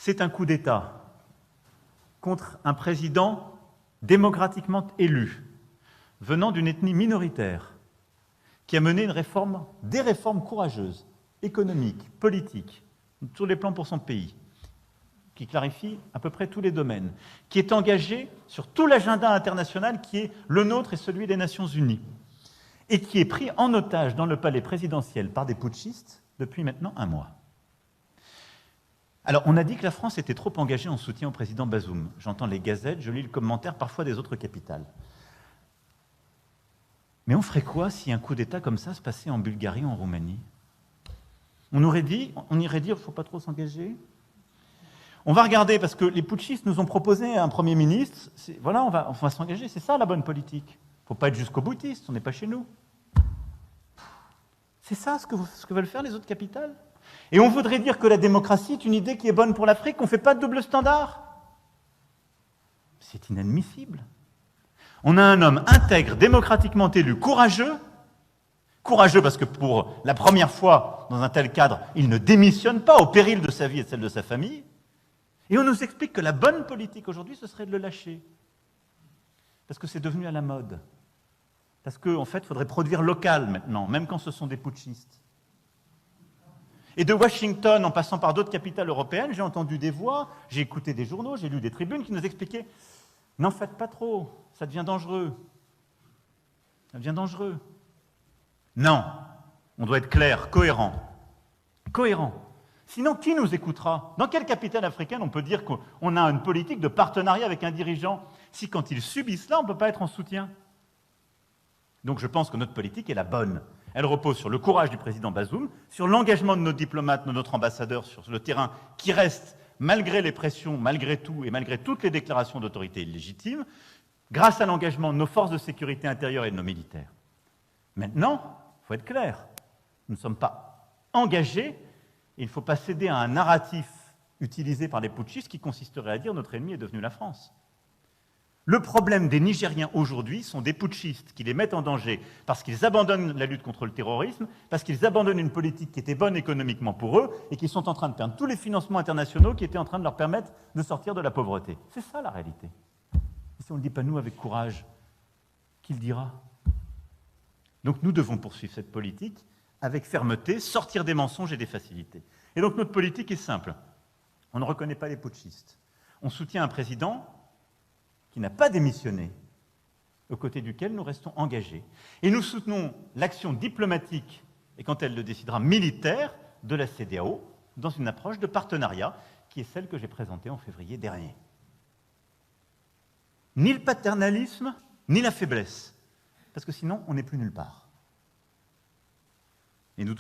C'est un coup d'État contre un président démocratiquement élu, venant d'une ethnie minoritaire, qui a mené des réformes courageuses, économiques, politiques, sur les plans pour son pays, qui clarifie à peu près tous les domaines, qui est engagé sur tout l'agenda international qui est le nôtre et celui des Nations Unies, et qui est pris en otage dans le palais présidentiel par des putschistes depuis maintenant un mois. Alors, on a dit que la France était trop engagée en soutien au président Bazoum. J'entends les gazettes, je lis le commentaire parfois des autres capitales. Mais on ferait quoi si un coup d'État comme ça se passait en Bulgarie ou en Roumanie? On irait dire, il ne faut pas trop s'engager. On va regarder, parce que les putschistes nous ont proposé un Premier ministre. Voilà, on va s'engager, c'est ça la bonne politique. Il ne faut pas être jusqu'au boutiste, on n'est pas chez nous. C'est ça ce que veulent faire les autres capitales. Et on voudrait dire que la démocratie est une idée qui est bonne pour l'Afrique, qu'on ne fait pas de double standard. C'est inadmissible. On a un homme intègre, démocratiquement élu, courageux parce que pour la première fois dans un tel cadre, il ne démissionne pas au péril de sa vie et de celle de sa famille, et on nous explique que la bonne politique aujourd'hui, ce serait de le lâcher. Parce que c'est devenu à la mode. Parce qu'en fait, il faudrait produire local maintenant, même quand ce sont des putschistes. Et de Washington, en passant par d'autres capitales européennes, j'ai entendu des voix, j'ai écouté des journaux, j'ai lu des tribunes qui nous expliquaient « N'en faites pas trop, ça devient dangereux. Ça devient dangereux. » Non, on doit être clair, cohérent. Cohérent. Sinon, qui nous écoutera? Dans quelle capitale africaine on peut dire qu'on a une politique de partenariat avec un dirigeant si, quand ils subissent cela, on ne peut pas être en soutien? Donc je pense que notre politique est la bonne. Elle repose sur le courage du président Bazoum, sur l'engagement de nos diplomates, de notre ambassadeur sur le terrain, qui reste, malgré les pressions, malgré tout, et malgré toutes les déclarations d'autorité illégitimes, grâce à l'engagement de nos forces de sécurité intérieure et de nos militaires. Maintenant, il faut être clair, nous ne sommes pas engagés, et il ne faut pas céder à un narratif utilisé par les putschistes qui consisterait à dire « notre ennemi est devenu la France ». Le problème des Nigériens aujourd'hui sont des putschistes qui les mettent en danger parce qu'ils abandonnent la lutte contre le terrorisme, parce qu'ils abandonnent une politique qui était bonne économiquement pour eux et qui sont en train de perdre tous les financements internationaux qui étaient en train de leur permettre de sortir de la pauvreté. C'est ça la réalité. Et si on ne le dit pas nous avec courage, qui le dira? Donc nous devons poursuivre cette politique avec fermeté, sortir des mensonges et des facilités. Et donc notre politique est simple. On ne reconnaît pas les putschistes. On soutient un président qui n'a pas démissionné, aux côtés duquel nous restons engagés. Et nous soutenons l'action diplomatique, et quand elle le décidera, militaire, de la CEDEAO, dans une approche de partenariat, qui est celle que j'ai présentée en février dernier. Ni le paternalisme, ni la faiblesse, parce que sinon, on n'est plus nulle part. Et nous